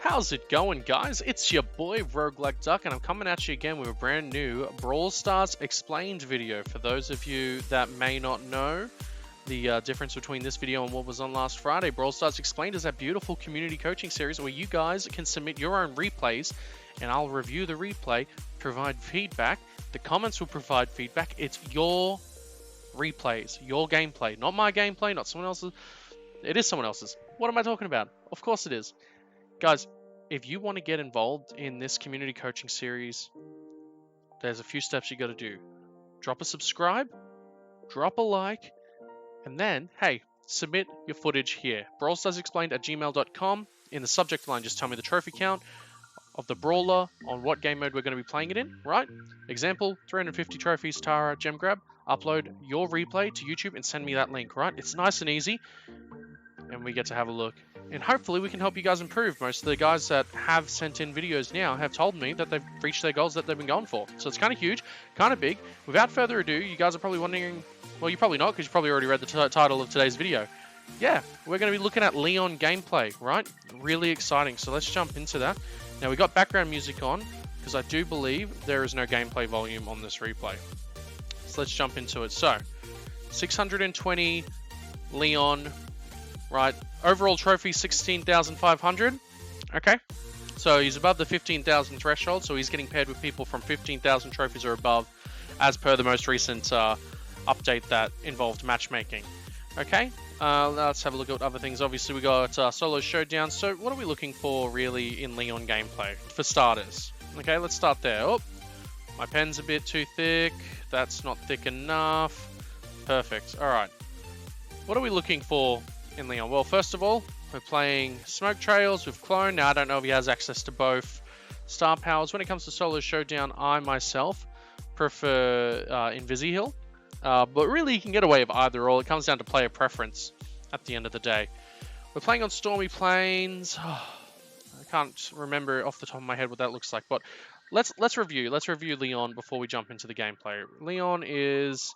How's it going, guys? It's your boy Roguelike Duck, and I'm coming at you again with a brand new Brawl Stars Explained video. For those of you that may not know the difference between this video and what was on last Friday, Brawl Stars Explained is a beautiful community coaching series where you guys can submit your own replays, and I'll review the replay, provide feedback. The comments will provide feedback. It's your replays, your gameplay, not my gameplay, not someone else's. It is someone else's. What am I talking about? Of course it is. Guys, if you want to get involved in this community coaching series, there's a few steps you got to do. Drop a subscribe, drop a like, and then, hey, submit your footage here. brawlstarsexplained@gmail.com. In the subject line, just tell me the trophy count of the brawler, on what game mode we're going to be playing it in, right? Example, 350 trophies, Tara, gem grab. Upload your replay to YouTube and send me that link, right? It's nice and easy, and we get to have a look. And hopefully we can help you guys improve. Most of the guys that have sent in videos now have told me that they've reached their goals that they've been going for. So it's kind of huge, kind of big. Without further ado, you guys are probably wondering, well, you're probably not, because you probably already read the title of today's video. Yeah, we're going to be looking at Leon gameplay, right? Really exciting. So let's jump into that. Now, we got background music on, because I do believe there is no gameplay volume on this replay. So let's jump into it. So, 620 Leon, right? Overall trophy, 16,500. Okay. So he's above the 15,000 threshold, so he's getting paired with people from 15,000 trophies or above, as per the most recent update that involved matchmaking. Okay. Let's have a look at other things. Obviously, we got solo showdown. So what are we looking for really in Leon gameplay? For starters. Okay, let's start there. Oh, my pen's a bit too thick. That's not thick enough. Perfect. All right. What are we looking for in Leon? Well, first of all, we're playing Smoke Trails with Clone. Now, I don't know if he has access to both star powers. When it comes to solo showdown, I myself prefer Invisi-Heal. But really, you can get away with either or. It comes down to player preference at the end of the day. We're playing on Stormy Plains. I can't remember off the top of my head what that looks like, but let's review Leon before we jump into the gameplay. Leon is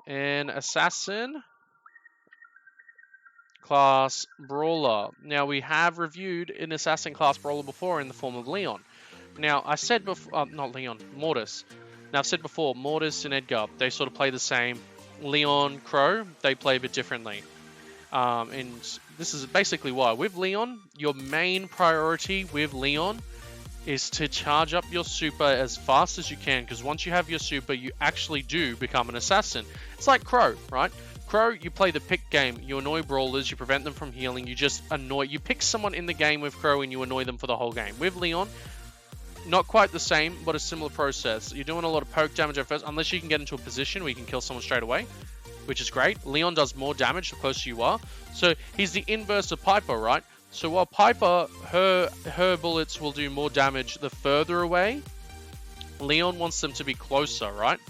an assassin class brawler. Now, we have reviewed an assassin class brawler before in the form of Leon. Now, I said before, not Leon, Mortis. Now, I've said before, Mortis and Edgar, they sort of play the same. Leon, Crow, they play a bit differently. And this is basically why. With Leon, your main priority with Leon is to charge up your super as fast as you can, because once you have your super, you actually do become an assassin. It's like Crow, right? Crow, you play the pick game. You annoy brawlers, you prevent them from healing, you just annoy. You pick someone in the game with Crow and you annoy them for the whole game. With Leon, not quite the same, but a similar process. You're doing a lot of poke damage at first, unless you can get into a position where you can kill someone straight away, which is great. Leon does more damage the closer you are. So he's the inverse of Piper, right? So while Piper, her bullets will do more damage the further away, Leon wants them to be closer, right?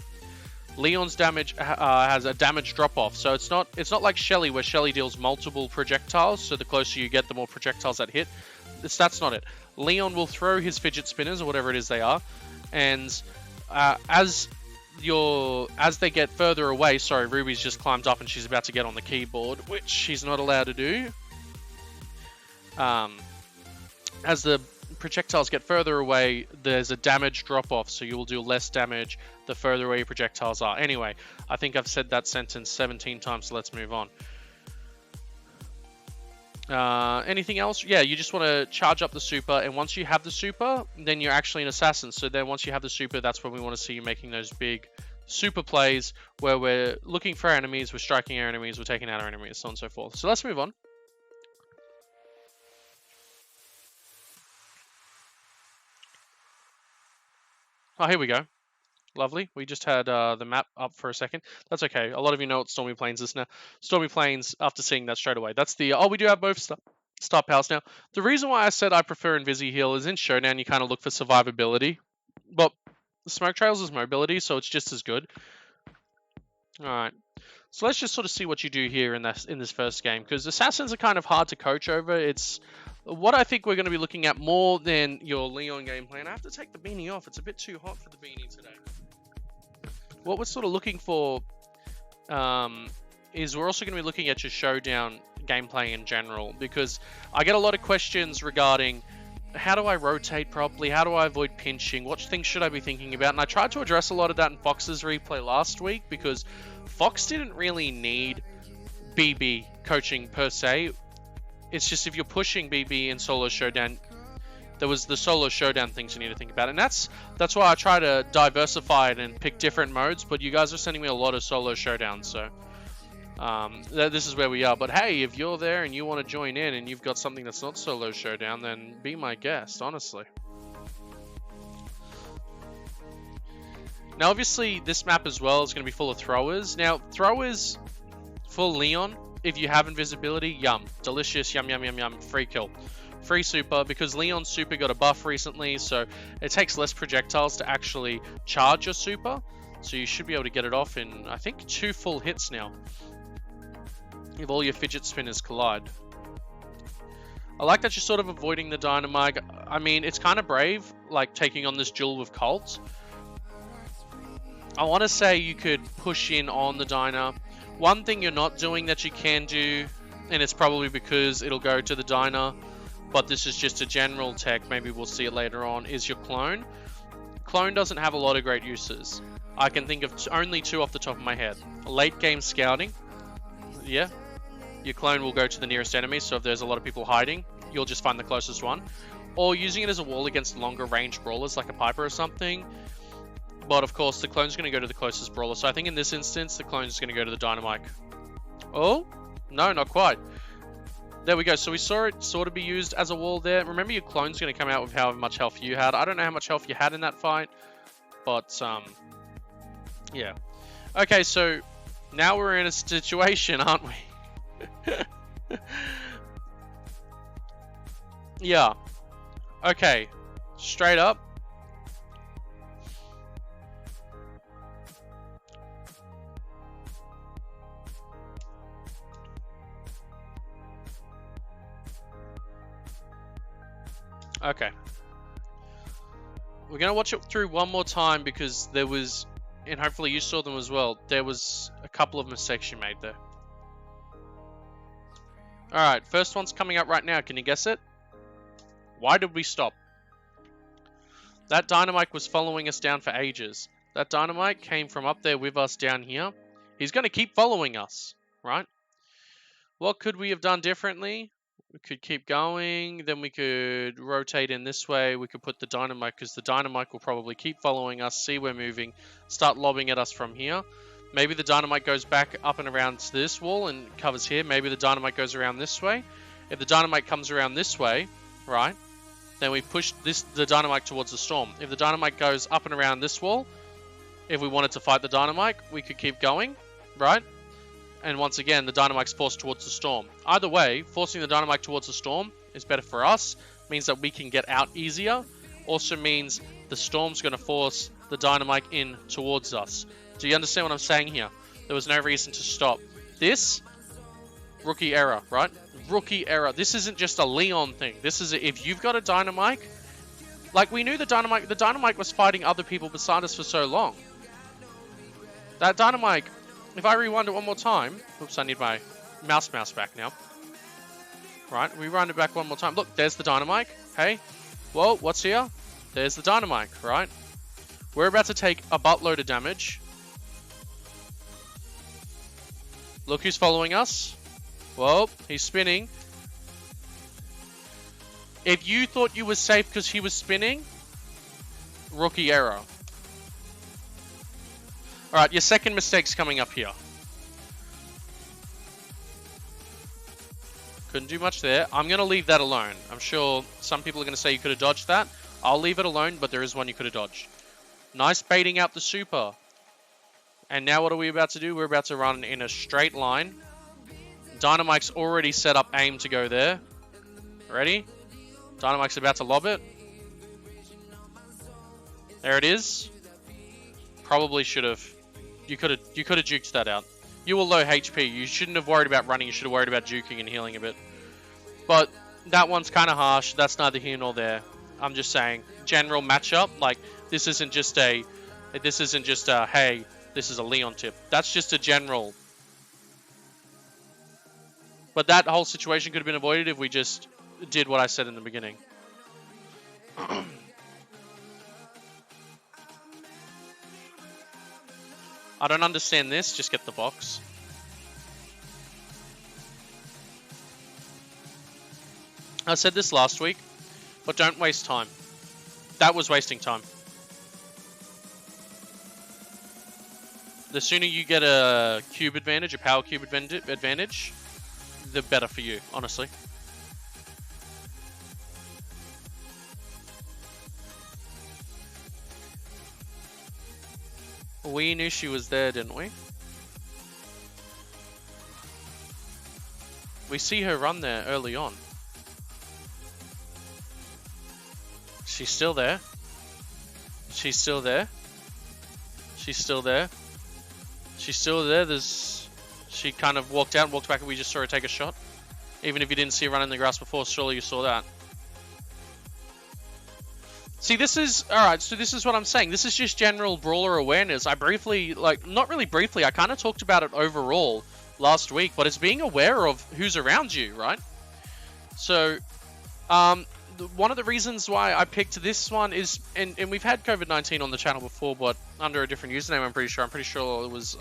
Leon's damage has a damage drop-off. So it's not like Shelly, where Shelly deals multiple projectiles, so the closer you get, the more projectiles that hit. That's not it. Leon will throw his fidget spinners, or whatever it is they are, and as they get further away, sorry, Ruby's just climbed up and she's about to get on the keyboard, which she's not allowed to do. As the projectiles get further away, there's a damage drop-off, so you will do less damage the further away your projectiles are. Anyway, I think I've said that sentence 17 times, so let's move on. Anything else? Yeah, you just want to charge up the super, and once you have the super, then you're actually an assassin. So then once you have the super, that's when we want to see you making those big super plays where we're looking for our enemies, we're striking our enemies, we're taking out our enemies, so on and so forth. So let's move on. Oh, here we go. Lovely. We just had the map up for a second. That's okay. A lot of you know what Stormy Plains is now. Stormy Plains, after seeing that straight away. That's the... Oh, we do have both star powers now. The reason why I said I prefer Invisi-Heal is in Showdown, you kind of look for survivability. But Smoke Trails is mobility, so it's just as good. Alright. So let's just sort of see what you do here in this first game, because Assassins are kind of hard to coach over. It's what I think we're going to be looking at more than your Leon gameplay. And I have to take the beanie off. It's a bit too hot for the beanie today. What we're sort of looking for is we're also going to be looking at your showdown gameplay in general, because I get a lot of questions regarding how do I rotate properly? How do I avoid pinching? What things should I be thinking about? And I tried to address a lot of that in Fox's replay last week, because Fox didn't really need BB coaching per se. It's just if you're pushing BB in solo showdown, there was the solo showdown things you need to think about. And that's why I try to diversify it and pick different modes, but you guys are sending me a lot of solo showdowns, so this is where we are. But hey, if you're there and you want to join in and you've got something that's not solo showdown, then be my guest, honestly. Now obviously this map as well is going to be full of throwers. Now throwers for Leon, if you have invisibility, yum, delicious, yum yum yum yum, free kill, free super, because Leon's super got a buff recently, so it takes less projectiles to actually charge your super, so you should be able to get it off in, I think, 2 full hits now, if all your fidget spinners collide. I like that you're sort of avoiding the dynamite. I mean, it's kind of brave, like taking on this duel with Colt. I want to say you could push in on the Dyna. One thing you're not doing that you can do, and it's probably because it'll go to the Dyna, but this is just a general tech, maybe we'll see it later on, is your clone. Clone doesn't have a lot of great uses. I can think of only 2 off the top of my head. Late game scouting. Yeah. Your clone will go to the nearest enemy, so if there's a lot of people hiding, you'll just find the closest one. Or using it as a wall against longer range brawlers like a Piper or something. But of course, the clone's going to go to the closest brawler. So I think in this instance, the clone's going to go to the Dynamite. Oh? No, not quite. There we go. So we saw it sort of be used as a wall there. Remember, your clone's going to come out with however much health you had. I don't know how much health you had in that fight. But, yeah. Okay, so now we're in a situation, aren't we? Yeah. Okay. Straight up. Okay. We're going to watch it through one more time because there was, and hopefully you saw them as well, there was a couple of mistakes you made there. Alright, first one's coming up right now. Can you guess it? Why did we stop? That Dynamite was following us down for ages. That Dynamite came from up there with us down here. He's going to keep following us, right? What could we have done differently? We could keep going, then we could rotate in this way. We could put the Dynamite, because the Dynamite will probably keep following us, see we're moving, start lobbing at us from here. Maybe the Dynamite goes back up and around to this wall and covers here. Maybe the Dynamite goes around this way. If the Dynamite comes around this way, right, then we push the Dynamite towards the Storm. If the Dynamite goes up and around this wall, if we wanted to fight the Dynamite, we could keep going, right? And once again, the Dynamite's forced towards the Storm. Either way, forcing the Dynamite towards the Storm is better for us. Means that we can get out easier. Also means the Storm's going to force the Dynamite in towards us. Do you understand what I'm saying here? There was no reason to stop. This, rookie error, right? Rookie error. This isn't just a Leon thing. This is if you've got a Dynamite, like we knew the Dynamite was fighting other people beside us for so long. That Dynamite, if I rewind it one more time, oops, I need my mouse back now. Right, we run it back one more time. Look, there's the Dynamite. Hey, whoa, what's here? There's the Dynamite, right? We're about to take a buttload of damage. Look who's following us. Whoa, he's spinning. If you thought you were safe because he was spinning, rookie error. Alright, your second mistake's coming up here. Couldn't do much there. I'm going to leave that alone. I'm sure some people are going to say you could have dodged that. I'll leave it alone, but there is one you could have dodged. Nice baiting out the super. And now what are we about to do? We're about to run in a straight line. Dynamite's already set up aim to go there. Ready? Dynamite's about to lob it. There it is. Probably should have. You could have juked that out. You were low HP. You shouldn't have worried about running. You should have worried about juking and healing a bit. But that one's kind of harsh. That's neither here nor there. I'm just saying, general matchup. Like this isn't just a. Hey, this is a Leon tip. That's just a general. But that whole situation could have been avoided if we just did what I said in the beginning. I don't understand this. Just get the box. I said this last week, but don't waste time. That was wasting time. The sooner you get a cube advantage, a power cube advantage, the better for you, honestly. We knew she was there, didn't we? We see her run there early on. She's still there. She's still there. She's still there. She's still there. She kind of walked out and walked back, and we just saw her take a shot. Even if you didn't see her run in the grass before, surely you saw that. See, this is... Alright, so this is what I'm saying. This is just general brawler awareness. I briefly, like, not really briefly, I kind of talked about it overall last week, but it's being aware of who's around you, right? So, one of the reasons why I picked this one is, and we've had COVID-19 on the channel before, but under a different username, I'm pretty sure. I'm pretty sure it was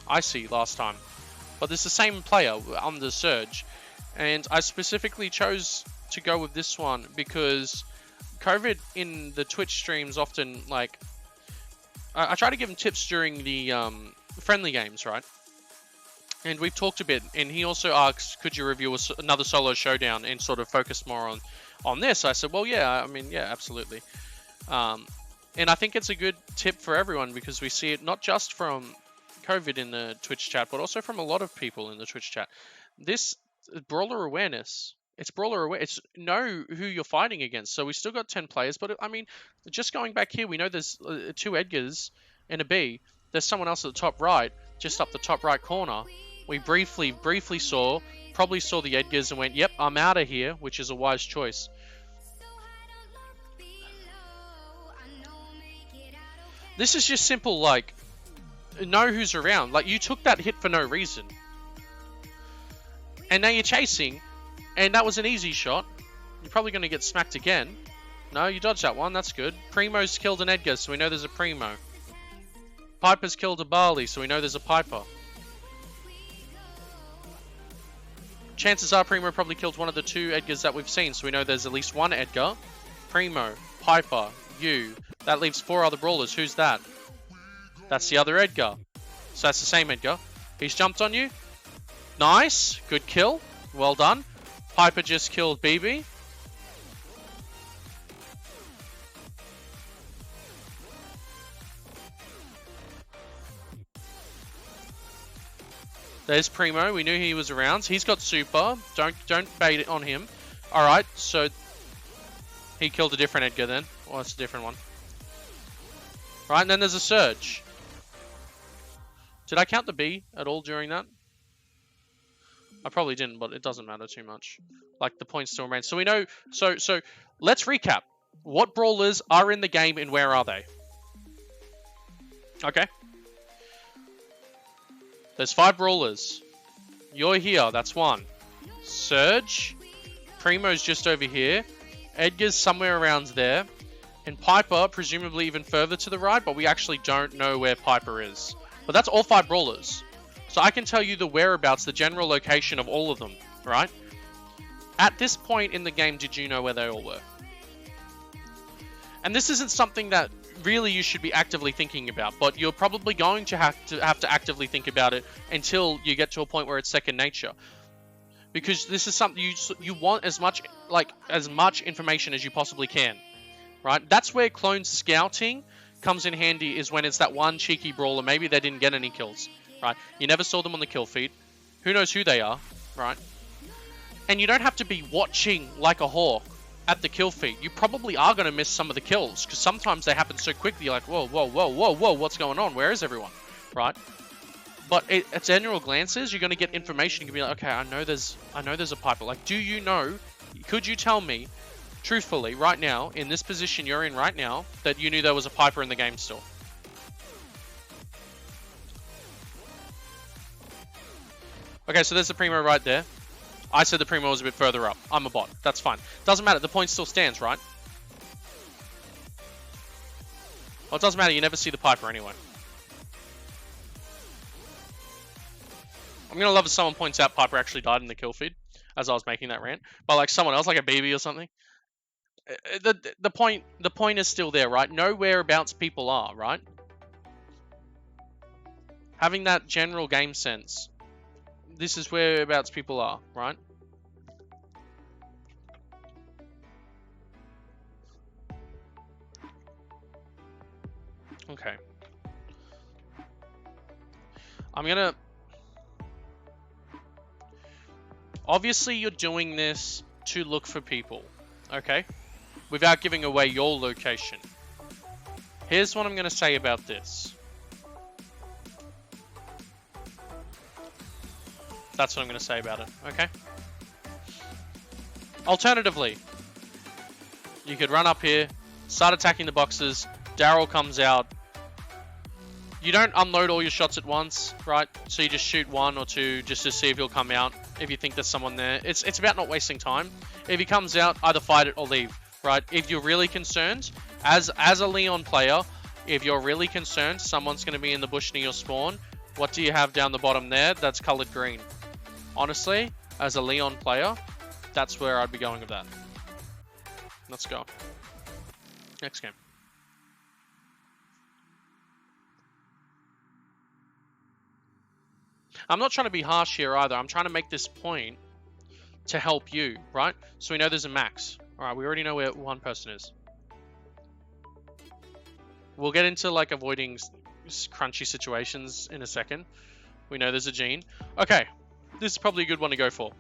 Icy last time. But this is the same player on the Surge. And I specifically chose to go with this one because COVID in the Twitch streams often, like, I try to give him tips during the friendly games, right? And we've talked a bit, and he also asked, could you review another solo showdown and sort of focus more on this? I said, well, yeah, I mean, yeah, absolutely. And I think it's a good tip for everyone because we see it not just from COVID in the Twitch chat, but also from a lot of people in the Twitch chat. This brawler awareness, it's brawler aware. It's know who you're fighting against. So we still got 10 players, but I mean, just going back here, we know there's 2 Edgars and a B. There's someone else at the top right, just up the top right corner. We briefly saw, probably saw the Edgars and went, yep, I'm out of here, which is a wise choice. This is just simple, like, know who's around. Like, you took that hit for no reason. And now you're chasing, and that was an easy shot. You're probably going to get smacked again. No, you dodged that one, that's good. Primo's killed an Edgar, so we know there's a Primo. Piper's killed a Barley, so we know there's a Piper. Chances are Primo probably killed one of the 2 Edgars that we've seen, so we know there's at least 1 Edgar. Primo, Piper, you. That leaves 4 other brawlers. Who's that? That's the other Edgar. So that's the same Edgar. He's jumped on you. Nice. Good kill. Well done. Piper just killed BB. There's Primo. We knew he was around. He's got super. Don't bait it on him. Alright, so he killed a different Edgar then. Oh, it's a different one. Right, and then there's a Surge. Did I count the B at all during that? I probably didn't, but it doesn't matter too much. Like, the points still remain. So we know... So let's recap. What brawlers are in the game and where are they? Okay. There's 5 brawlers. You're here, that's 1. Surge. Primo's just over here. Edgar's somewhere around there. And Piper, presumably even further to the right, but we actually don't know where Piper is. But that's all 5 brawlers. So I can tell you the whereabouts, the general location of all of them, right? At this point in the game, did you know where they all were? And this isn't something that really you should be actively thinking about, but you're probably going to have to actively think about it until you get to a point where it's second nature. Because this is something you want as much information as you possibly can, right? That's where clone scouting comes in handy, is when it's that one cheeky brawler. Maybe they didn't get any kills, right? You never saw them on the kill feed. Who knows who they are, right? And you don't have to be watching like a hawk at the kill feed. You probably are going to miss some of the kills because sometimes they happen so quickly. You're like, whoa, what's going on? Where is everyone, right? But at general glances, you're going to get information. You can be like, okay, I know there's a Piper. Like, do you know? Could you tell me, truthfully, right now, in this position you're in right now, that you knew there was a Piper in the game still? Okay, so there's the Primo right there. I said the Primo was a bit further up. I'm a bot. That's fine. Doesn't matter. The point still stands, right? Well, it doesn't matter. You never see the Piper anyway. I'm going to love if someone points out Piper actually died in the kill feed as I was making that rant. But like someone else, like a BB or something. The point is still there, right? Know whereabouts people are, right? Having that general game sense. This is whereabouts people are, right? Okay. I'm gonna... Obviously, you're doing this to look for people, okay? Without giving away your location. Here's what I'm gonna say about this. That's what I'm going to say about it, okay? Alternatively, you could run up here, start attacking the boxes, Daryl comes out. You don't unload all your shots at once, right? So you just shoot one or two just to see if he'll come out, if you think there's someone there. It's about not wasting time. If he comes out, either fight it or leave, right? If you're really concerned, as a Leon player, if you're really concerned someone's going to be in the bush near your spawn, what do you have down the bottom there? That's colored green. Honestly, as a Leon player, that's where I'd be going with that. Let's go. Next game. I'm not trying to be harsh here either. I'm trying to make this point to help you, right? So we know there's a max. Alright, we already know where one person is. We'll get into like avoiding crunchy situations in a second. We know there's a Jean. Okay. This is probably a good one to go for.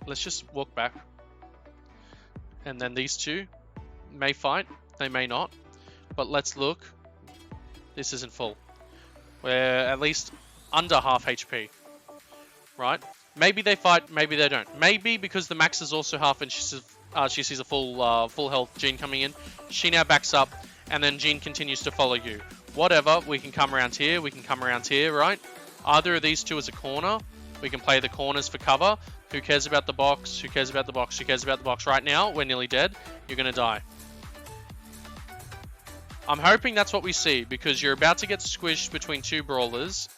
Let's just walk back. And then these two may fight. They may not. But let's look. This isn't full. We're at least under half HP. Right? Maybe they fight, maybe they don't. Maybe because the max is also half and she sees a full health Jean coming in. She now backs up and then Jean continues to follow you. Whatever, we can come around here, we can come around here, right? Either of these two is a corner. We can play the corners for cover. Who cares about the box? Who cares about the box? Who cares about the box? Right now, we're nearly dead. You're going to die. I'm hoping that's what we see, because you're about to get squished between two brawlers.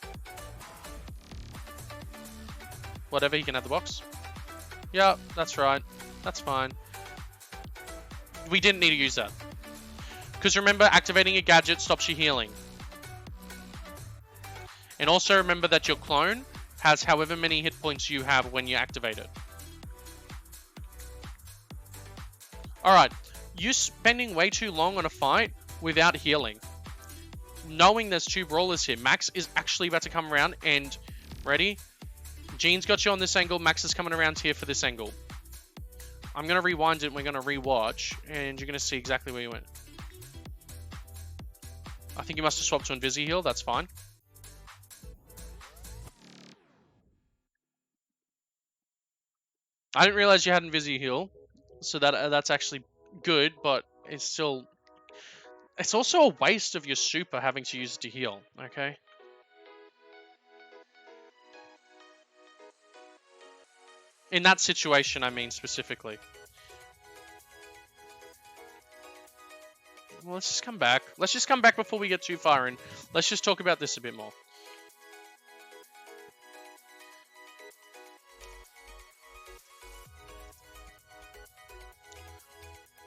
Whatever, you can have the box. Yeah, that's right. That's fine. We didn't need to use that. Because remember, activating a gadget stops you healing. And also remember that your clone has however many hit points you have when you activate it. Alright, you spending way too long on a fight without healing. Knowing there's two brawlers here. Max is actually about to come around and... Ready? Jean's got you on this angle. Max is coming around here for this angle. I'm going to rewind it and we're going to rewatch. And you're going to see exactly where you went. I think you must have swapped to Invisi heal. That's fine. I didn't realize you had Invisi heal, so that's actually good, but it's still... It's also a waste of your super having to use it to heal, okay? In that situation, I mean specifically. Well, let's just come back. Let's just come back before we get too far in. Let's just talk about this a bit more.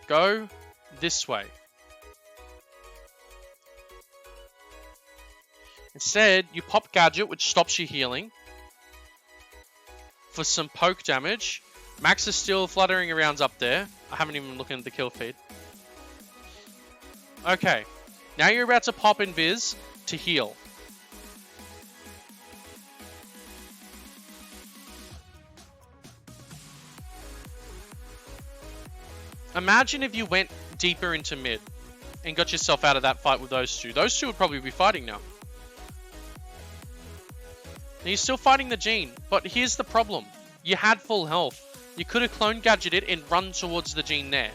Go this way. Instead, you pop gadget, which stops you healing. For some poke damage. Max is still fluttering around up there. I haven't even looked at the kill feed. Okay. Now you're about to pop Invis to heal. Imagine if you went deeper into mid and got yourself out of that fight with those two. Those two would probably be fighting now. And you're still fighting the Jean, but here's the problem. You had full health. You could have clone gadgeted and run towards the Jean there.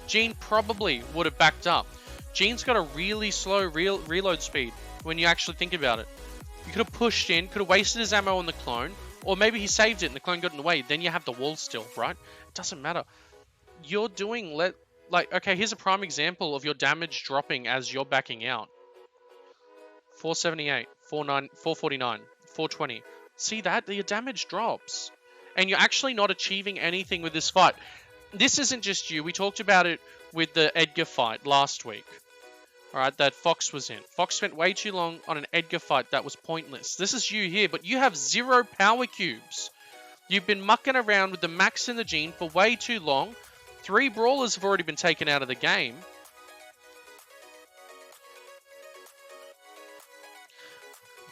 Jean probably would have backed up. Jean's got a really slow reload speed when you actually think about it. You could have pushed in, could have wasted his ammo on the clone, Or maybe he saved it and the clone got in the way. Then you have the wall still, right? It doesn't matter. You're doing... Like, okay, here's a prime example of your damage dropping as you're backing out. 478, 449, 420. See that? Your damage drops. And you're actually not achieving anything with this fight. This isn't just you. We talked about it with the Edgar fight last week. Alright, that Fox was in. Fox spent way too long on an Edgar fight that was pointless. This is you here, but you have 0 power cubes. You've been mucking around with the max and the gene for way too long. 3 brawlers have already been taken out of the game.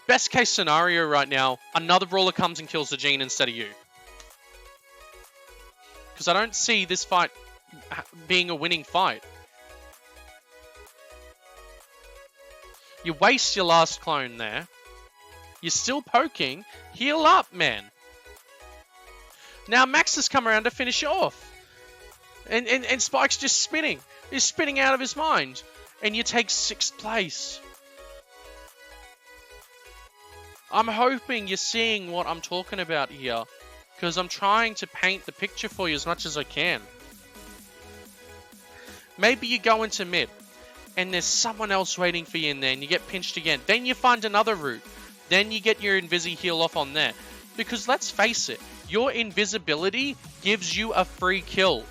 Best case scenario right now, another brawler comes and kills the gene instead of you. Because I don't see this fight being a winning fight. You waste your last clone there. You're still poking. Heal up, man. Now Max has come around to finish it off. And Spike's just spinning. He's spinning out of his mind. And you take 6th place. I'm hoping you're seeing what I'm talking about here. Because I'm trying to paint the picture for you as much as I can. Maybe you go into mid. And there's someone else waiting for you in there. And you get pinched again. Then you find another route. Then you get your Invisi heal off on there. Because let's face it. Your invisibility gives you a free kill.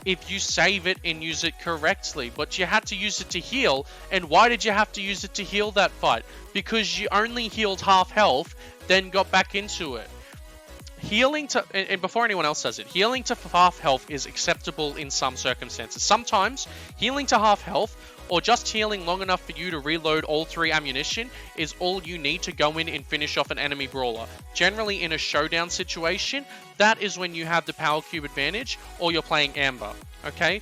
If you save it and use it correctly. But you had to use it to heal. And why did you have to use it to heal that fight? Because you only healed half health, then got back into it. Healing to, and before anyone else says it, healing to half health is acceptable in some circumstances. Sometimes, healing to half health, or just healing long enough for you to reload all 3 ammunition is all you need to go in and finish off an enemy brawler. Generally, in a showdown situation, that is when you have the power cube advantage, or you're playing Amber, okay?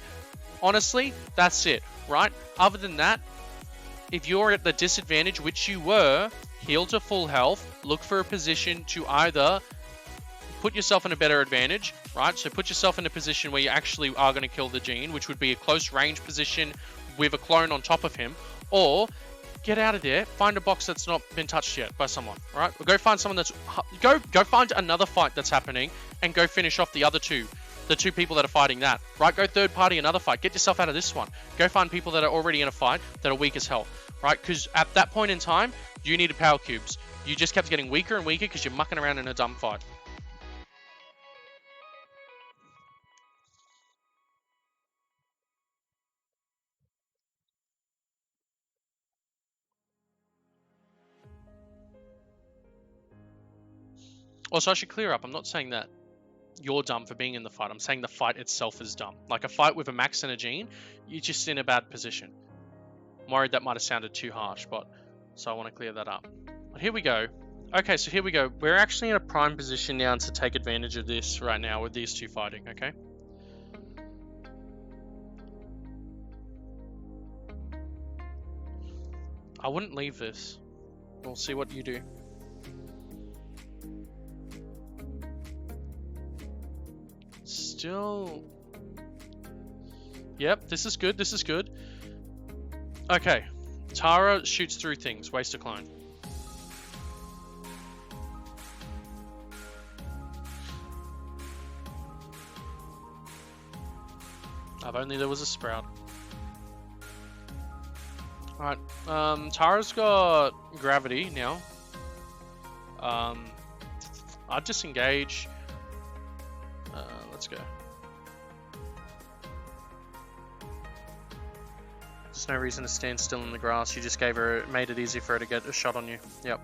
Honestly, that's it, right? Other than that, if you're at the disadvantage, which you were, heal to full health, look for a position to either put yourself in a better advantage, right? So put yourself in a position where you actually are going to kill the gene, which would be a close range position with a clone on top of him, or get out of there, find a box that's not been touched yet by someone, right? Or go find someone that's... Go find another fight that's happening and go finish off the other 2. The 2 people that are fighting that, right? Go third party another fight. Get yourself out of this one. Go find people that are already in a fight that are weak as hell, right? Because at that point in time, you needed power cubes. You just kept getting weaker and weaker because you're mucking around in a dumb fight. Also, I should clear up. I'm not saying that you're dumb for being in the fight. I'm saying the fight itself is dumb. Like a fight with a max and a gene, you're just in a bad position. I'm worried that might have sounded too harsh, but so I want to clear that up. But here we go. Okay, so here we go. We're actually in a prime position now to take advantage of this right now with these 2 fighting, okay? I wouldn't leave this. We'll see what you do. Still... Yep, this is good, this is good. Okay, Tara shoots through things, waste a clone. If only there was a sprout. Alright, Tara's got gravity now. I'd disengage. Let's go. There's no reason to stand still in the grass. You just made it easy for her to get a shot on you. Yep.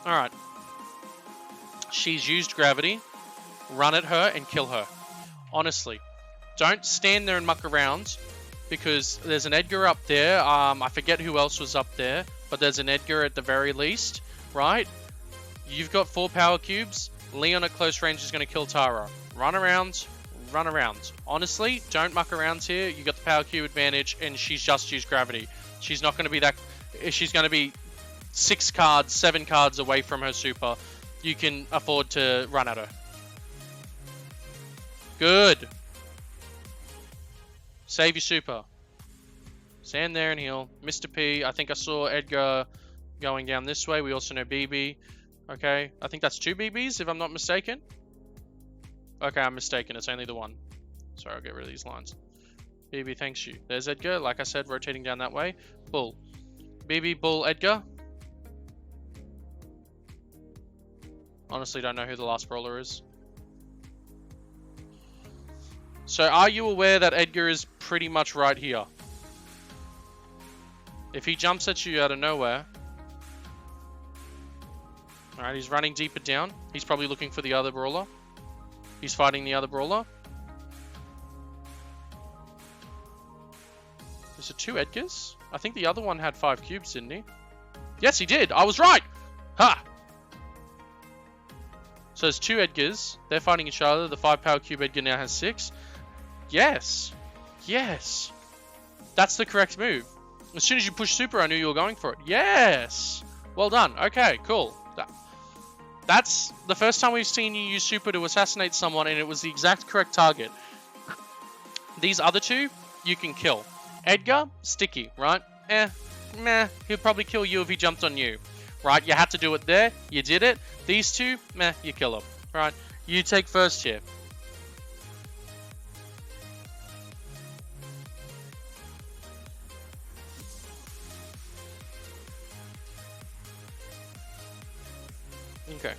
Alright. She's used gravity. Run at her and kill her. Honestly. Don't stand there and muck around. Because there's an Edgar up there. I forget who else was up there. But there's an Edgar at the very least. Right? You've got 4 power cubes. Leon at close range is going to kill Tara. Run around. Run around. Honestly, don't muck around here. You got the power cube advantage. And she's just used gravity. She's not going to be that... She's going to be 6 cards, 7 cards away from her super. You can afford to run at her. Good. Save your super. Stand there and heal. Mr. P, I think I saw Edgar going down this way. We also know BB. Okay, I think that's 2 BBs if I'm not mistaken. Okay, I'm mistaken. It's only the one. Sorry, I'll get rid of these lines. BB, thanks you. There's Edgar. Like I said, rotating down that way. Bull. BB, Bull, Edgar. Honestly, don't know who the last brawler is. So, are you aware that Edgar is pretty much right here? If he jumps at you out of nowhere... Alright, he's running deeper down. He's probably looking for the other brawler. He's fighting the other brawler. Is it 2 Edgars? I think the other one had 5 cubes, didn't he? Yes, he did! I was right! Ha! So there's 2 Edgars. They're fighting each other. The 5 power cube Edgar now has 6. Yes! Yes! That's the correct move. As soon as you push super, I knew you were going for it. Yes! Well done. Okay, cool. That's the first time we've seen you use super to assassinate someone, and it was the exact correct target. These other 2, you can kill. Edgar, sticky, right? Meh. He'll probably kill you if he jumped on you. Right? You had to do it there. You did it. These 2, meh, you kill them. Right? You take first here. Okay.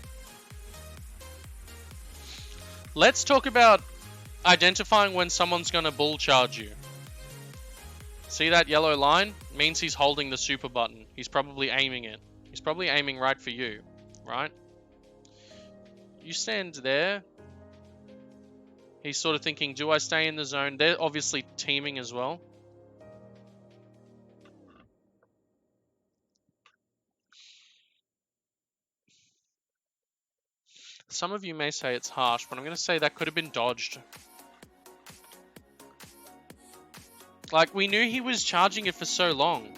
Let's talk about identifying when someone's going to bull charge you. See that yellow line? Means he's holding the super button. He's probably aiming it. He's probably aiming right for you, right? You stand there. He's sort of thinking, do I stay in the zone? They're obviously teaming as well. Some of you may say it's harsh, but I'm going to say that could have been dodged. Like, we knew he was charging it for so long.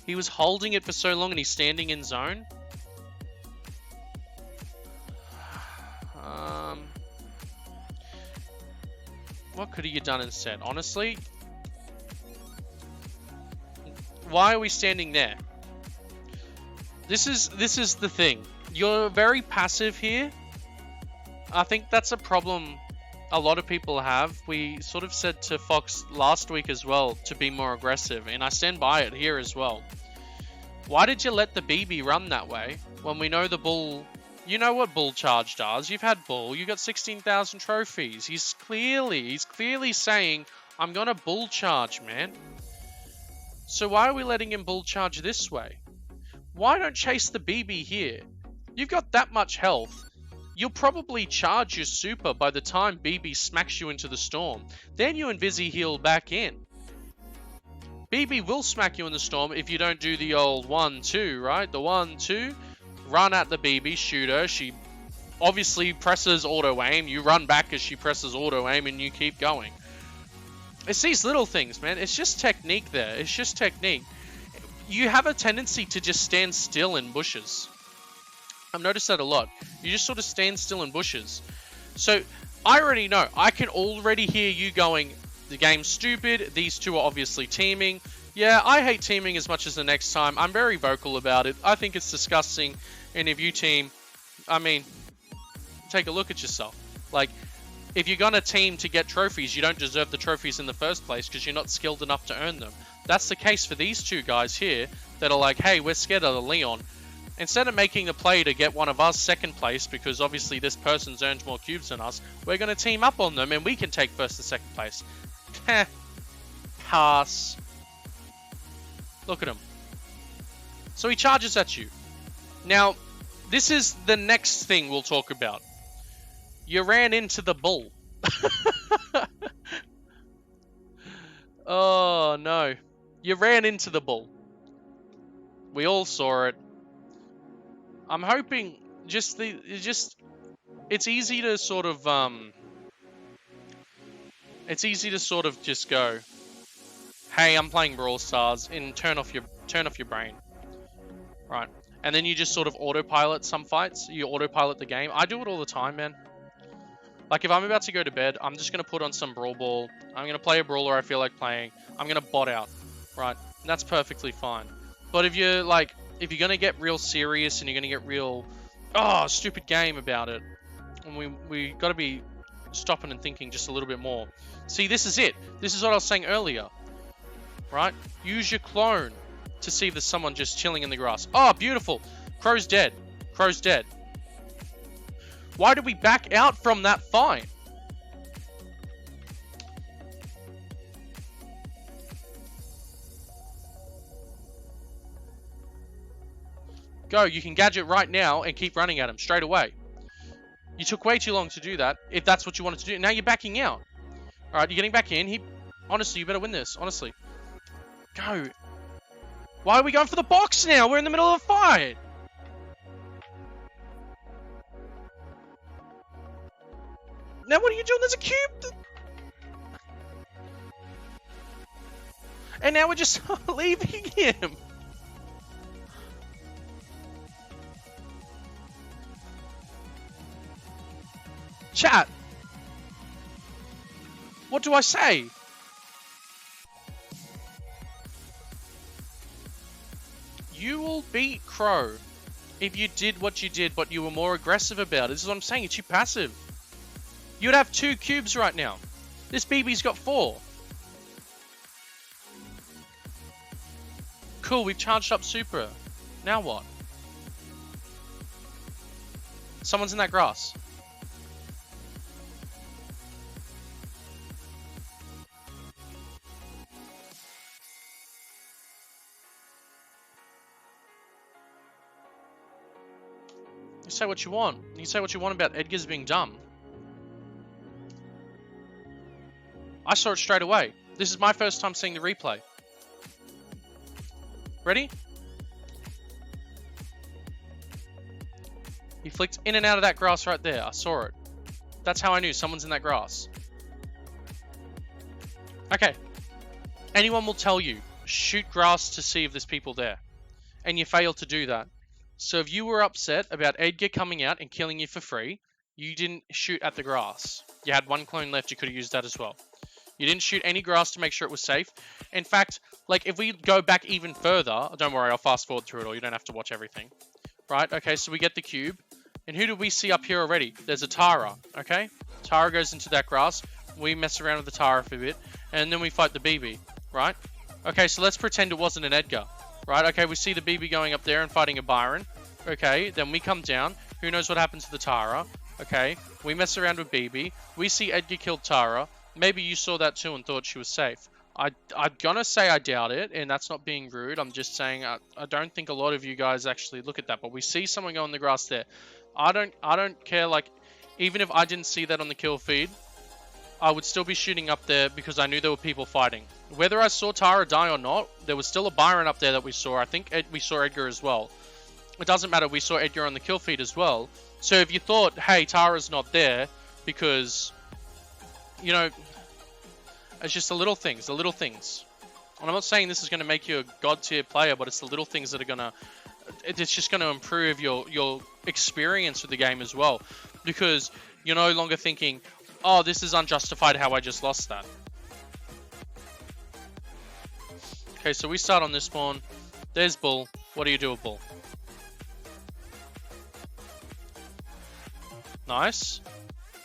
He was holding it for so long and he's standing in zone. What could he have done instead? Honestly, why are we standing there? This is the thing. You're very passive here. I think that's a problem a lot of people have. We sort of said to Fox last week as well to be more aggressive, and I stand by it here as well. Why did you let the BB run that way when we know the bull? You know what bull charge does. You've had bull. You got 16,000 trophies. He's clearly saying, I'm gonna bull charge, man. So why are we letting him bull charge this way? Why don't chase the BB here? You've got that much health. You'll probably charge your super by the time BB smacks you into the storm. Then you and Vizzy heal back in. BB will smack you in the storm if you don't do the old 1-2, right? The 1-2. Run at the BB, shoot her. She obviously presses auto aim. You run back as she presses auto aim and you keep going. It's these little things, man. It's just technique there. It's just technique. You have a tendency to just stand still in bushes. I've noticed that a lot. You just sort of stand still in bushes. So I already know. I can already hear you going, the game's stupid. These 2 are obviously teaming. Yeah, I hate teaming as much as the next time. I'm very vocal about it. I think it's disgusting. And if you team, I mean, take a look at yourself. Like, if you're going to team to get trophies, you don't deserve the trophies in the first place because you're not skilled enough to earn them. That's the case for these 2 guys here that are like, hey, we're scared of the Leon. Instead of making the play to get one of us second place, because obviously this person's earned more cubes than us, we're going to team up on them and we can take first and second place. Heh. Pass. Look at him. So he charges at you. Now, this is the next thing we'll talk about. You ran into the bull. Oh, no. You ran into the bull. We all saw it. I'm hoping it's easy to sort of just go, hey, I'm playing Brawl Stars, and turn off your brain. Right. And then you just sort of autopilot some fights. You autopilot the game. I do it all the time, man. Like, if I'm about to go to bed, I'm just going to put on some Brawl Ball. I'm going to play a brawler I feel like playing. I'm going to bot out, right? And that's perfectly fine. But if you're, like, if you're going to get real serious and you're going to get real, oh, stupid game about it, and we got to be stopping and thinking just a little bit more. See, this is it. This is what I was saying earlier, right? Use your clone to see if there's someone just chilling in the grass. Oh, beautiful. Crow's dead. Crow's dead. Why did we back out from that fight? Go, you can gadget right now and keep running at him straight away. You took way too long to do that, if that's what you wanted to do. Now you're backing out. Alright, you're getting back in. Honestly, you better win this, honestly. Go. Why are we going for the box now? We're in the middle of a fight. Now what are you doing? There's a cube. And now we're just leaving him. Chat. What do I say? You will beat Crow if you did what you did, but you were more aggressive about it. This is what I'm saying. It's you passive. You'd have 2 cubes right now. This BB's got 4. Cool, we've charged up Super. Now what? Someone's in that grass. You say what you want. You say what you want about Edgar's being dumb. I saw it straight away. This is my first time seeing the replay. Ready? He flicked in and out of that grass right there. I saw it. That's how I knew someone's in that grass. Okay. Anyone will tell you, shoot grass to see if there's people there. And you failed to do that. So if you were upset about Edgar coming out and killing you for free, you didn't shoot at the grass. You had 1 clone left, you could have used that as well. You didn't shoot any grass to make sure it was safe. In fact, like, if we go back even further, don't worry, I'll fast forward through it all. You don't have to watch everything. Right, okay, so we get the cube. And who do we see up here already? There's a Tara, okay? Tara goes into that grass. We mess around with the Tara for a bit. And then we fight the BB, right? Okay, so let's pretend it wasn't an Edgar. Right, okay, we see the BB going up there and fighting a Byron. Okay, then we come down. Who knows what happens to the Tara? Okay, we mess around with BB. We see Edgar killed Tara. Maybe you saw that too and thought she was safe. I'm gonna say I doubt it, and that's not being rude. I'm just saying I don't think a lot of you guys actually look at that. But we see someone go in the grass there. I don't care, like, even if I didn't see that on the kill feed, I would still be shooting up there because I knew there were people fighting. Whether I saw Tara die or not, there was still a Byron up there that we saw. I think we saw Edgar as well. It doesn't matter, we saw Edgar on the kill feed as well. So if you thought, hey, Tara's not there because, you know, it's just the little things, And I'm not saying this is going to make you a god tier player, but it's the little things that are going to, it's just going to improve your experience with the game as well. Because you're no longer thinking, oh, this is unjustified how I just lost that. Okay, so we start on this spawn. There's Bull. What do you do with Bull? Nice.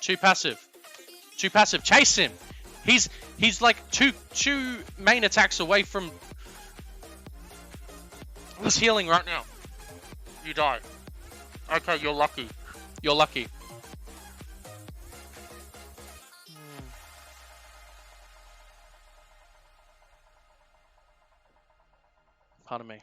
Too passive. Chase him. He's like two main attacks away from. He's healing right now. You die. Okay, you're lucky. Pardon me.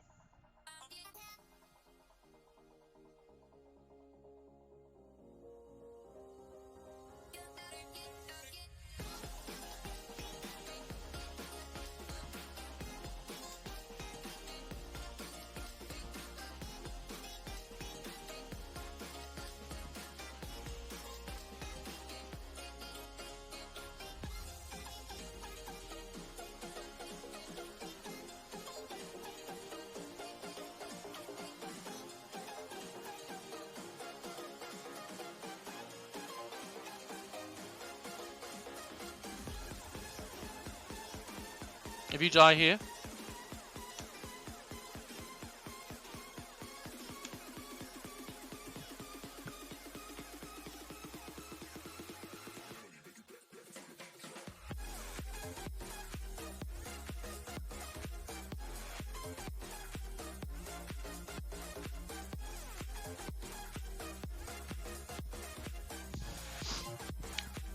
If you die here...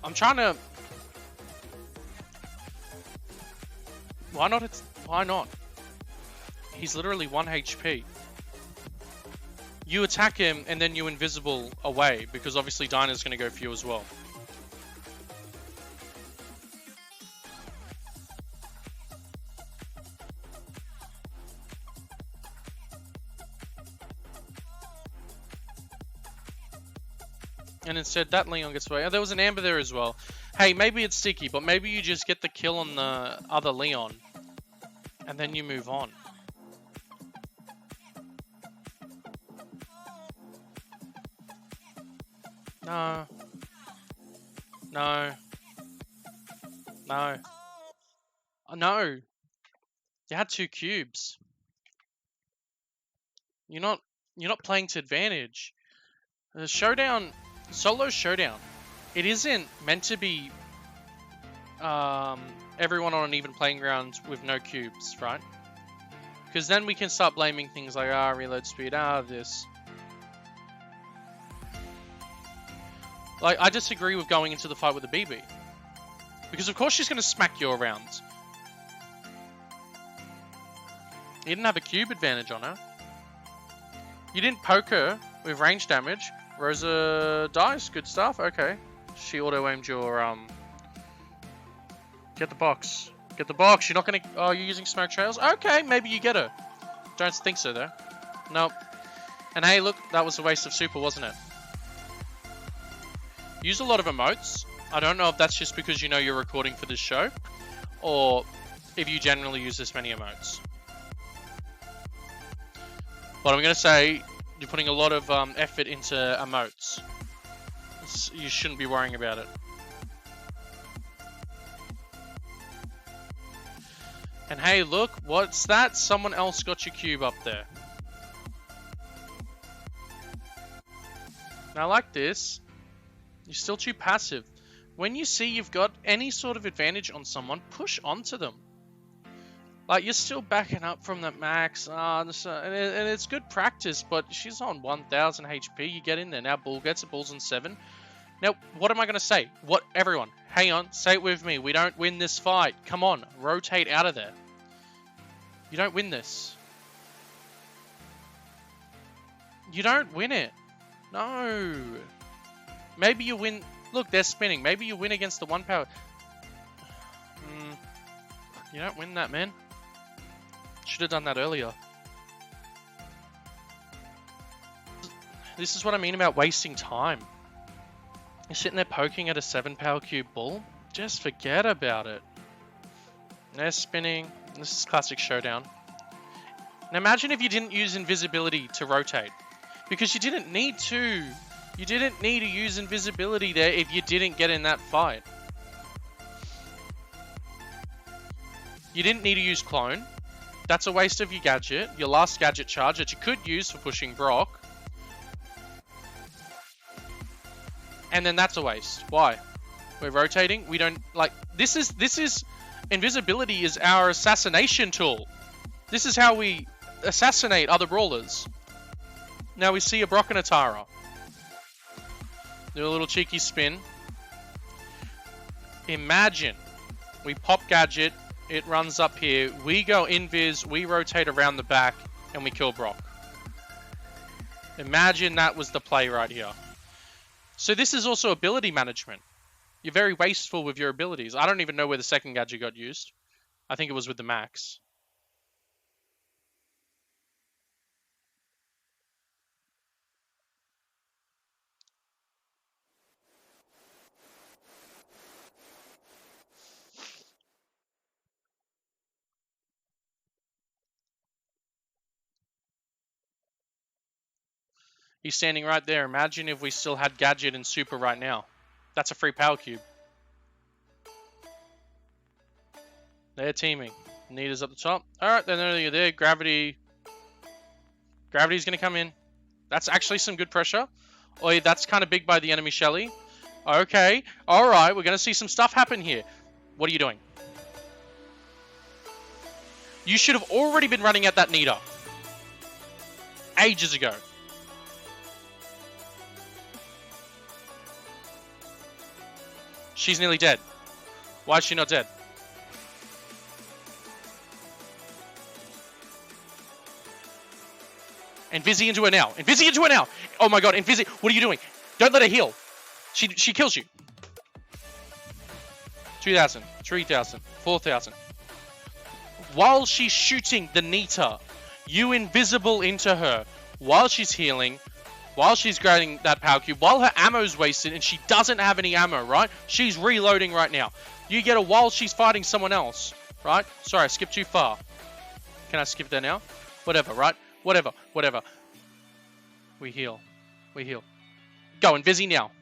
I'm trying to... Why not? Why not? He's literally 1 HP. You attack him and then you invisible away because obviously Dinah's going to go for you as well. And instead that Leon gets away. Oh, there was an Amber there as well. Hey, maybe it's sticky, but maybe you just get the kill on the other Leon. And then you move on. No. No. No. Oh, no. You had 2 cubes. You're not playing to advantage. The showdown, solo showdown, it isn't meant to be everyone on an even playing ground with no cubes, right? Because then we can start blaming things like, reload speed, this. Like, I disagree with going into the fight with a BB. Because of course she's going to smack you around. You didn't have a cube advantage on her. You didn't poke her with range damage. Rosa dies. Good stuff. Okay. She auto-aimed your, Get the box. Get the box. You're not going to... Oh, you're using smoke trails? Okay, maybe you get her. Don't think so, though. Nope. And hey, look. That was a waste of super, wasn't it? Use a lot of emotes. I don't know if that's just because you know you're recording for this show, or if you generally use this many emotes. But I'm going to say you're putting a lot of effort into emotes. You shouldn't be worrying about it. And hey, look, what's that? Someone else got your cube up there. Now, like this, you're still too passive. When you see you've got any sort of advantage on someone, push onto them. Like, you're still backing up from that max, and it's good practice, but she's on 1000 HP. You get in there. Now Bull gets it. Bull's on 7. Now, what am I going to say? What? Everyone, hang on. Say it with me. We don't win this fight. Come on. Rotate out of there. You don't win this. You don't win it. No. Maybe you win... Look, they're spinning. Maybe you win against the 1 power. You don't win that, man. Should have done that earlier. This is what I mean about wasting time. You're sitting there poking at a 7 power cube Bull. Just forget about it. They're spinning. This is classic showdown. Now imagine if you didn't use invisibility to rotate. Because you didn't need to. You didn't need to use invisibility there if you didn't get in that fight. You didn't need to use clone. That's a waste of your gadget. Your last gadget charge that you could use for pushing Brock. And then that's a waste. Why? We're rotating. We don't like this is invisibility is our assassination tool. This is how we assassinate other brawlers. Now we see a Brock and a Tara. Do a little cheeky spin. Imagine we pop gadget, it runs up here, we go invis, we rotate around the back, and we kill Brock. Imagine that was the play right here. So this is also ability management. You're very wasteful with your abilities. I don't even know where the second gadget got used. I think it was with the max. He's standing right there. Imagine if we still had gadget and super right now. That's a free power cube. They're teaming. Nita's up the top. Alright, then there you there. Gravity's gonna come in. That's actually some good pressure. Oh, that's kind of big by the enemy Shelly. Okay. Alright, we're gonna see some stuff happen here. What are you doing? You should have already been running at that Nita. Ages ago. She's nearly dead. Why is she not dead? Invisi into her now. Invisi into her now. Oh my god, Invisi. What are you doing? Don't let her heal. She kills you. 2,000, 3,000, 4,000. While she's shooting the Nita, you invisible into her while she's healing, while she's grabbing that power cube, while her ammo's wasted and she doesn't have any ammo, right? She's reloading right now. You get her while she's fighting someone else, right? Sorry, I skipped too far. Can I skip there now? Whatever, right? Whatever. We heal. Go, Invisi now.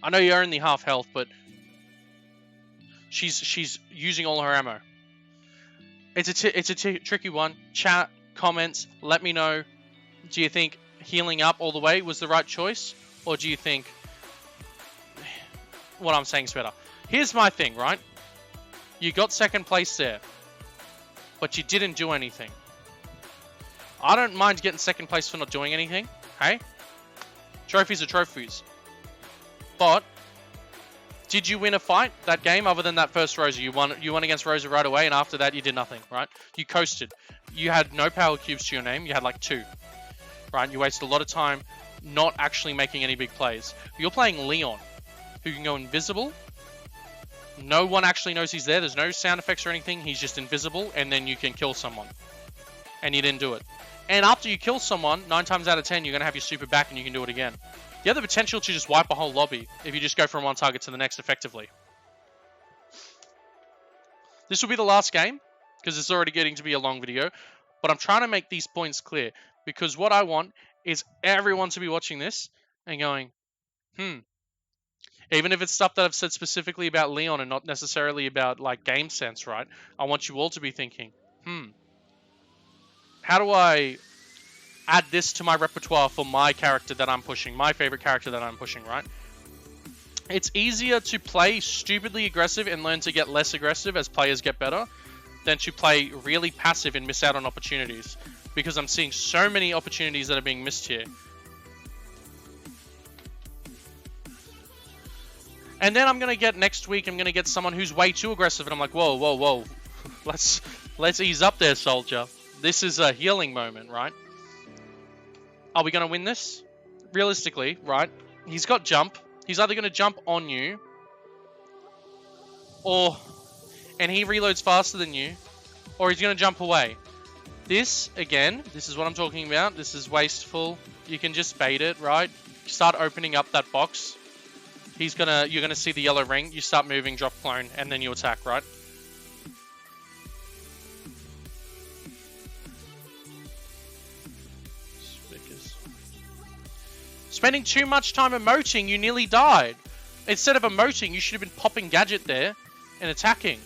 I know you're only half health, but she's using all her ammo. It's a tricky one. Chat, comments, let me know. Do you think healing up all the way was the right choice? Or do you think what I'm saying is better? Here's my thing, right? You got second place there, but you didn't do anything. I don't mind getting second place for not doing anything, hey? Trophies are trophies. But did you win a fight that game other than that first Rosa? You won against Rosa right away, and after that you did nothing, right? You coasted. You had no power cubes to your name. You had like 2, right? You wasted a lot of time not actually making any big plays. You're playing Leon, who can go invisible. No one actually knows he's there. There's no sound effects or anything. He's just invisible, and then you can kill someone. And you didn't do it. And after you kill someone, 9 times out of 10, you're going to have your super back and you can do it again. You have the potential to just wipe a whole lobby if you just go from one target to the next effectively. This will be the last game, because it's already getting to be a long video. But I'm trying to make these points clear, because what I want is everyone to be watching this and going, Even if it's stuff that I've said specifically about Leon and not necessarily about like game sense, right? I want you all to be thinking, how do I add this to my repertoire for my character that I'm pushing, my favorite character that I'm pushing, right? It's easier to play stupidly aggressive and learn to get less aggressive as players get better than to play really passive and miss out on opportunities, because I'm seeing so many opportunities that are being missed here. And then I'm going to get next week, I'm going to get someone who's way too aggressive, and I'm like, whoa. Let's ease up there, soldier. This is a healing moment, right? Are we going to win this? Realistically, right? He's got jump. He's either going to jump on you, and he reloads faster than you, or he's going to jump away. This, again, this is what I'm talking about. This is wasteful. You can just bait it, right? Start opening up that box. You're gonna see the yellow ring. You start moving, drop clone, and then you attack, right? Spending too much time emoting, you nearly died. Instead of emoting, you should have been popping gadget there and attacking.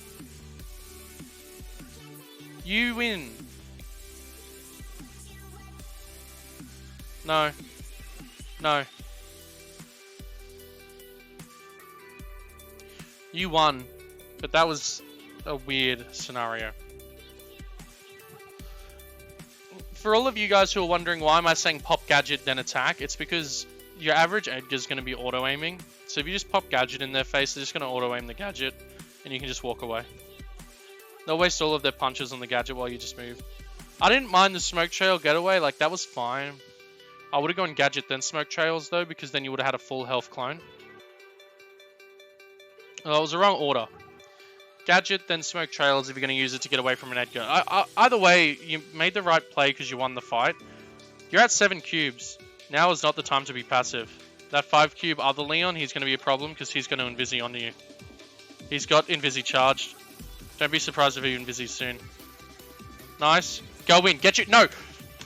You win. No. You won, but that was a weird scenario. For all of you guys who are wondering why am I saying pop gadget then attack, it's because your average Edgar is going to be auto-aiming. So if you just pop gadget in their face, they're just going to auto-aim the gadget, and you can just walk away. They'll waste all of their punches on the gadget while you just move. I didn't mind the smoke trail getaway, like that was fine. I would have gone gadget then smoke trails though, because then you would have had a full health clone. Well, it was the wrong order. Gadget, then smoke trails if you're going to use it to get away from an Edgar. Either way, you made the right play because you won the fight. You're at 7 cubes. Now is not the time to be passive. That 5 cube other Leon, he's going to be a problem because he's going to Invisi on you. He's got Invisi charged. Don't be surprised if he Invisis soon. Nice. Go in. Get you. No.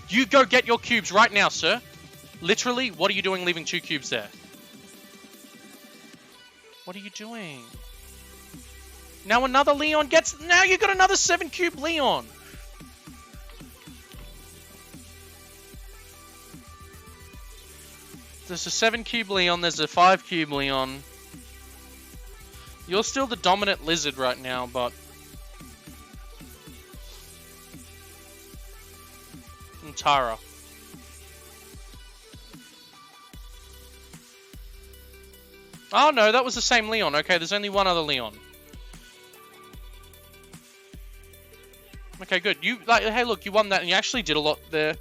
You go get your cubes right now, sir. Literally, what are you doing leaving 2 cubes there? What are you doing? Now another Leon gets... Now you got another 7-cube Leon. There's a 7-cube Leon. There's a 5-cube Leon. You're still the dominant lizard right now, but... And Tara. Oh no, that was the same Leon. Okay, there's only one other Leon. Okay, good. You like, hey, look, you won that, and you actually did a lot there.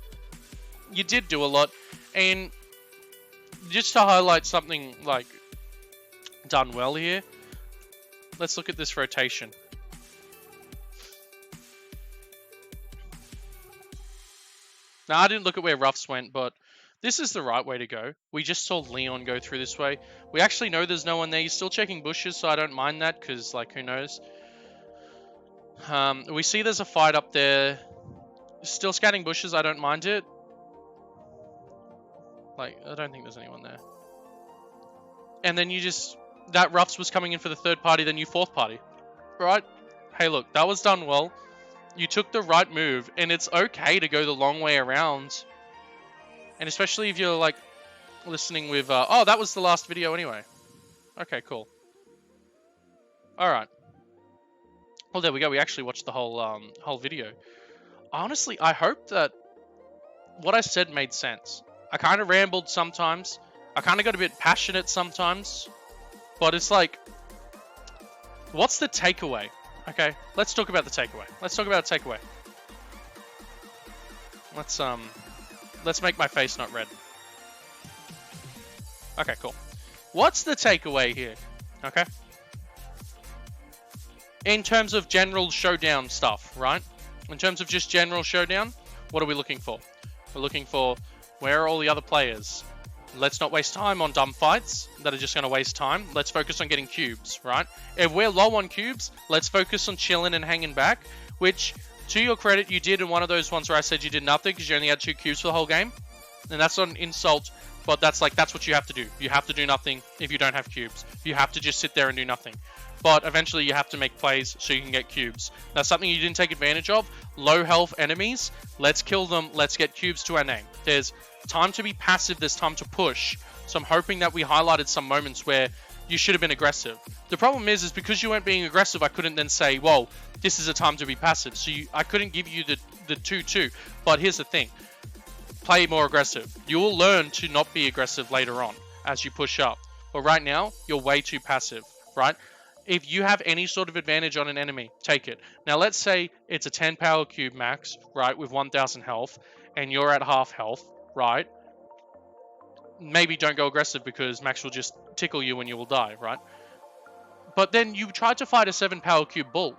You did do a lot, and just to highlight something like done well here. Let's look at this rotation. Now, I didn't look at where Ruffs went, but this is the right way to go. We just saw Leon go through this way. We actually know there's no one there. He's still checking bushes, so I don't mind that, because, like, who knows? We see there's a fight up there. Still scanning bushes, I don't mind it. Like, I don't think there's anyone there. And then you just... That Ruffs was coming in for the third party, then you fourth party. Right? Hey, look, that was done well. You took the right move, and it's okay to go the long way around. And especially if you're, like, listening with... oh, that was the last video anyway. Okay, cool. Alright. Well, there we go. We actually watched the whole video. Honestly, I hope that what I said made sense. I kind of rambled sometimes. I kind of got a bit passionate sometimes. But it's like, what's the takeaway? Okay, let's talk about the takeaway. Let's talk about the takeaway. Let's make my face not red. Okay, cool. What's the takeaway here? Okay. In terms of general showdown stuff, right? In terms of just general showdown, what are we looking for? We're looking for, where are all the other players? Let's not waste time on dumb fights that are just going to waste time. Let's focus on getting cubes, right? If we're low on cubes, let's focus on chilling and hanging back, which, to your credit, you did in one of those ones where I said you did nothing because you only had 2 cubes for the whole game. And that's not an insult, but that's what you have to do. You have to do nothing if you don't have cubes. You have to just sit there and do nothing. But eventually you have to make plays so you can get cubes. That's something you didn't take advantage of. Low health enemies, let's kill them, let's get cubes to our name. There's time to be passive, there's time to push. So I'm hoping that we highlighted some moments where you should have been aggressive. The problem is because you weren't being aggressive, I couldn't then say, whoa, this is a time to be passive. So I couldn't give you the 2-2. But here's the thing. Play more aggressive. You will learn to not be aggressive later on as you push up. But right now, you're way too passive, right? If you have any sort of advantage on an enemy, take it. Now, let's say it's a 10 power cube max, right, with 1000 health, and you're at half health, right? Maybe don't go aggressive because Max will just tickle you and you will die, right? But then you try to fight a 7 power cube bull.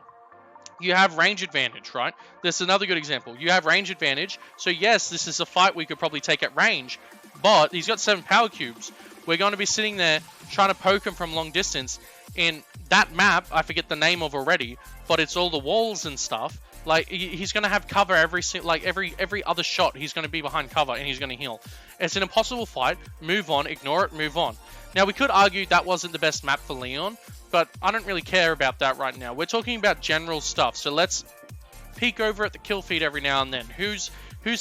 You have range advantage, right? This is another good example. You have range advantage. So yes, this is a fight we could probably take at range, but he's got 7 power cubes. We're going to be sitting there trying to poke him from long distance. In that map, I forget the name of already, but it's all the walls and stuff. Like, he's going to have cover every other shot. He's going to be behind cover and he's going to heal. It's an impossible fight. Move on, ignore it, move on. Now, we could argue that wasn't the best map for Leon, but I don't really care about that right now. We're talking about general stuff, so let's peek over at the kill feed every now and then. Who's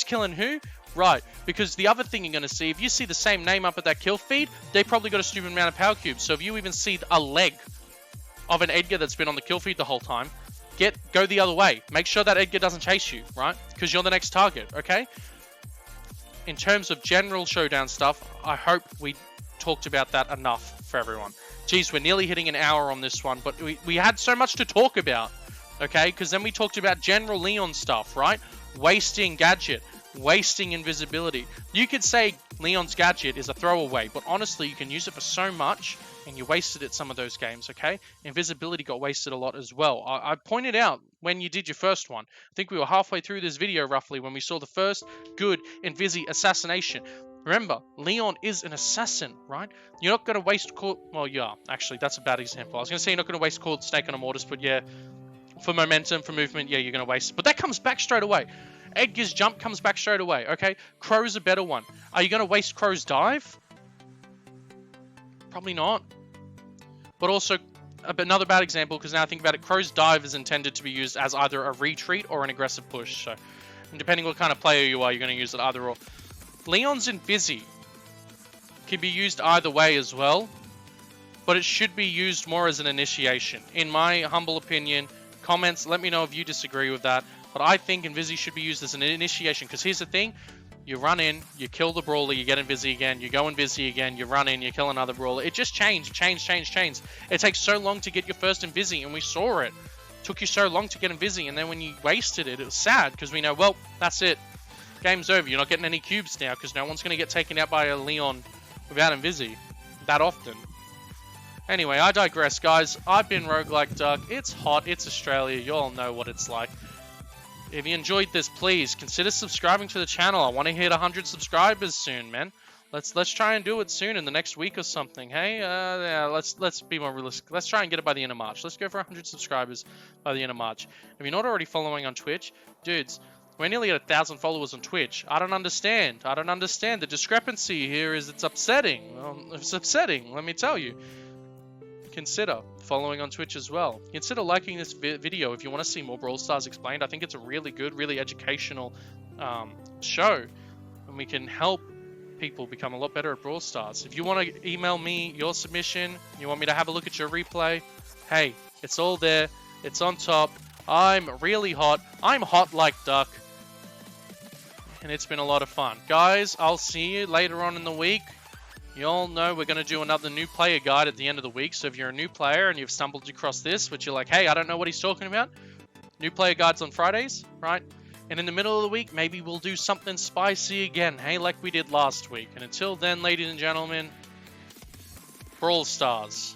killing who? Right, because the other thing you're going to see, if you see the same name up at that kill feed, they probably got a stupid amount of power cubes. So if you even see a leg of an Edgar that's been on the kill feed the whole time, go the other way. Make sure that Edgar doesn't chase you, right? Because you're the next target, okay? In terms of general showdown stuff, I hope we talked about that enough for everyone. Geez, we're nearly hitting an hour on this one, but we had so much to talk about, okay? Because then we talked about general Leon stuff, right? Wasting gadget. Wasting invisibility. You could say Leon's gadget is a throwaway, but honestly, you can use it for so much, and you wasted it some of those games, okay? Invisibility got wasted a lot as well. I pointed out when you did your first one. I think we were halfway through this video, roughly, when we saw the first good Invisi assassination. Remember, Leon is an assassin, right? You're not going to waste... Well, yeah, actually, that's a bad example. I was going to say you're not going to waste Coiled Snake on a Mortis, but yeah, for momentum, for movement, yeah, you're going to waste it. But that comes back straight away. Edgar's jump comes back straight away, okay? Crow's a better one. Are you going to waste Crow's dive? Probably not. But also, another bad example, because now I think about it, Crow's dive is intended to be used as either a retreat or an aggressive push. So, depending what kind of player you are, you're going to use it either or. Leon's Invisi can be used either way as well, but it should be used more as an initiation. In my humble opinion, comments, let me know if you disagree with that. But I think Invisi should be used as an initiation, because here's the thing. You run in, you kill the brawler, you get Invisi again, you go Invisi again, you run in, you kill another brawler. It just change. It takes so long to get your first Invisi, and we saw it. Took you so long to get Invisi, and then when you wasted it, it was sad, because we know, well, that's it. Game's over. You're not getting any cubes now, because no one's going to get taken out by a Leon without Invisi that often. Anyway, I digress, guys. I've been Roguelike Duck. It's hot. It's Australia. You all know what it's like. If you enjoyed this, please consider subscribing to the channel. I want to hit 100 subscribers soon, man. Let's try and do it soon in the next week or something. Hey, yeah, let's be more realistic. Let's try and get it by the end of March. Let's go for 100 subscribers by the end of March. If you're not already following on Twitch, dudes, we're nearly at 1,000 followers on Twitch. I don't understand. The discrepancy here is it's upsetting. It's upsetting, let me tell you. Consider following on Twitch as well. Consider liking this video if you want to see more Brawl Stars explained. I think it's a really good, really educational show, and we can help people become a lot better at Brawl Stars. If you want to email me your submission, you want me to have a look at your replay, hey, it's all there. It's on top. I'm really hot. I'm hot like Duck. And it's been a lot of fun. Guys, I'll see you later on in the week. You all know we're going to do another new player guide at the end of the week. So if you're a new player and you've stumbled across this, which you're like, hey, I don't know what he's talking about. New player guides on Fridays, right? And in the middle of the week, maybe we'll do something spicy again, hey, like we did last week. And until then, ladies and gentlemen, Brawl Stars.